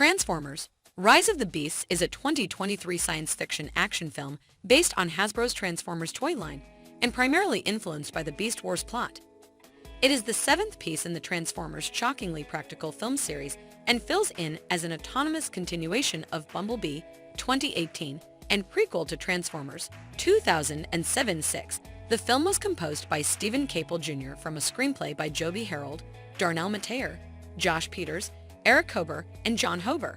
Transformers: Rise of the Beasts is a 2023 science fiction action film based on Hasbro's Transformers toy line and primarily influenced by the Beast Wars plot. It is the seventh piece in the Transformers shockingly practical film series and fills in as an autonomous continuation of Bumblebee 2018 and prequel to Transformers 2007-6. The film was composed by Stephen Caple Jr. from a screenplay by Joby Harold, Darnell Mateer, Josh Peters, Eric Kober, and John Hober.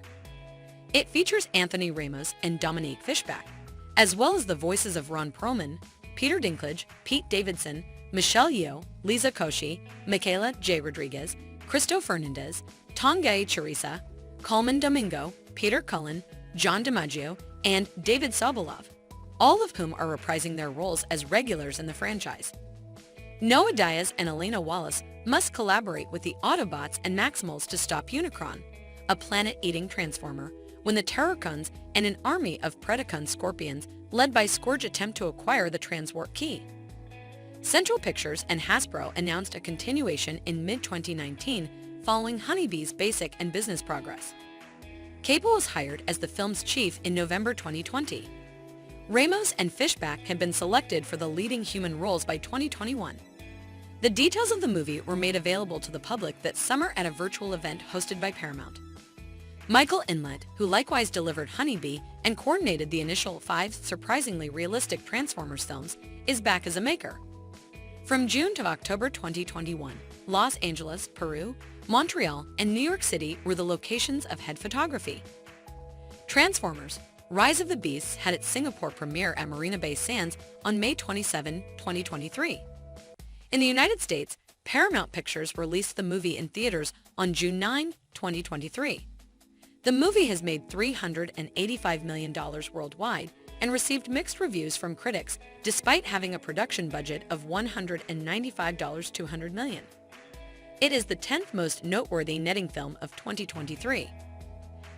It features Anthony Ramos and Dominique Fishback, as well as the voices of Ron Perlman, Peter Dinklage, Pete Davidson, Michelle Yeoh, Liza Koshy, Michaela J. Rodriguez, Cristo Fernandez, Tongai Charissa, Coleman Domingo, Peter Cullen, John DiMaggio, and David Sobolov, all of whom are reprising their roles as regulars in the franchise. Noah Diaz and Elena Wallace must collaborate with the Autobots and Maximals to stop Unicron, a planet-eating transformer, when the Terrorcons and an army of Predacon Scorpions led by Scourge attempt to acquire the Transwarp Key. Central Pictures and Hasbro announced a continuation in mid-2019 following Honeybee's basic and business progress. Caple was hired as the film's chief in November 2020. Ramos and Fishback had been selected for the leading human roles by 2021. The details of the movie were made available to the public that summer at a virtual event hosted by Paramount. Michael Inlet, who likewise delivered Honeybee and coordinated the initial 5 surprisingly realistic Transformers films, is back as a maker. From June to October 2021, Los Angeles, Peru, Montreal, and New York City were the locations of head photography. Transformers: Rise of the Beasts had its Singapore premiere at Marina Bay Sands on May 27, 2023. In the United States, Paramount Pictures released the movie in theaters on June 9, 2023. The movie has made $385 million worldwide and received mixed reviews from critics despite having a production budget of $195 to $100 million. It is the 10th most noteworthy netting film of 2023.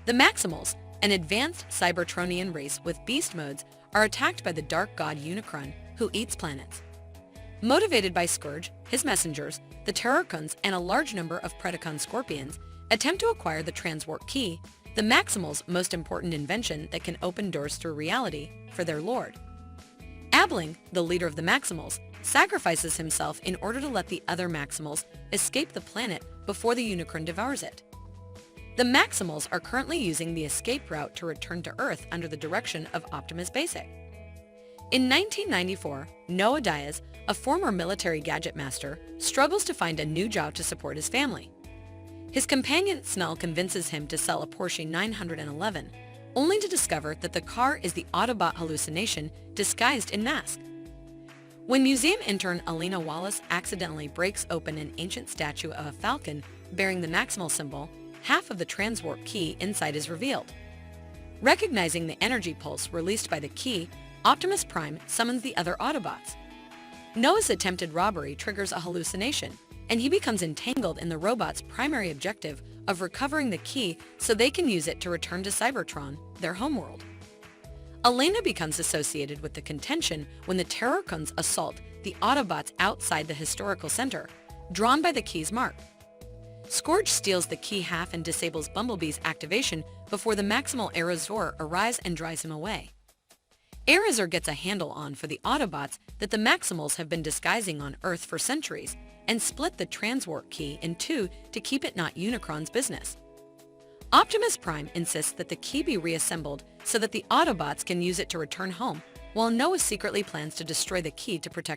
The Maximals, an advanced Cybertronian race with beast modes, are attacked by the dark god Unicron, who eats planets. Motivated by Scourge, his messengers, the Terrorcons, and a large number of Predacon Scorpions, attempt to acquire the Transwarp Key, the Maximals' most important invention that can open doors through reality, for their lord. Abling, the leader of the Maximals, sacrifices himself in order to let the other Maximals escape the planet before the Unicron devours it. The Maximals are currently using the escape route to return to Earth under the direction of Optimus Basic. In 1994, Noah Diaz, a former military gadget master, struggles to find a new job to support his family. His companion Snell convinces him to sell a Porsche 911, only to discover that the car is the Autobot hallucination disguised in mask. When museum intern Elena Wallace accidentally breaks open an ancient statue of a falcon bearing the Maximal symbol, half of the Transwarp Key inside is revealed. Recognizing the energy pulse released by the key, Optimus Prime summons the other Autobots. Noah's attempted robbery triggers a hallucination, and he becomes entangled in the robot's primary objective of recovering the key so they can use it to return to Cybertron, their homeworld. Elena becomes associated with the contention when the Terrorcons assault the Autobots outside the historical center, drawn by the key's mark. Scourge steals the key half and disables Bumblebee's activation before the Maximal Airazor arrives and drives him away. Airazor gets a handle on for the Autobots that the Maximals have been disguising on Earth for centuries and split the Transwarp Key in two to keep it not Unicron's business. Optimus Prime insists that the key be reassembled so that the Autobots can use it to return home, while Noah secretly plans to destroy the key to protect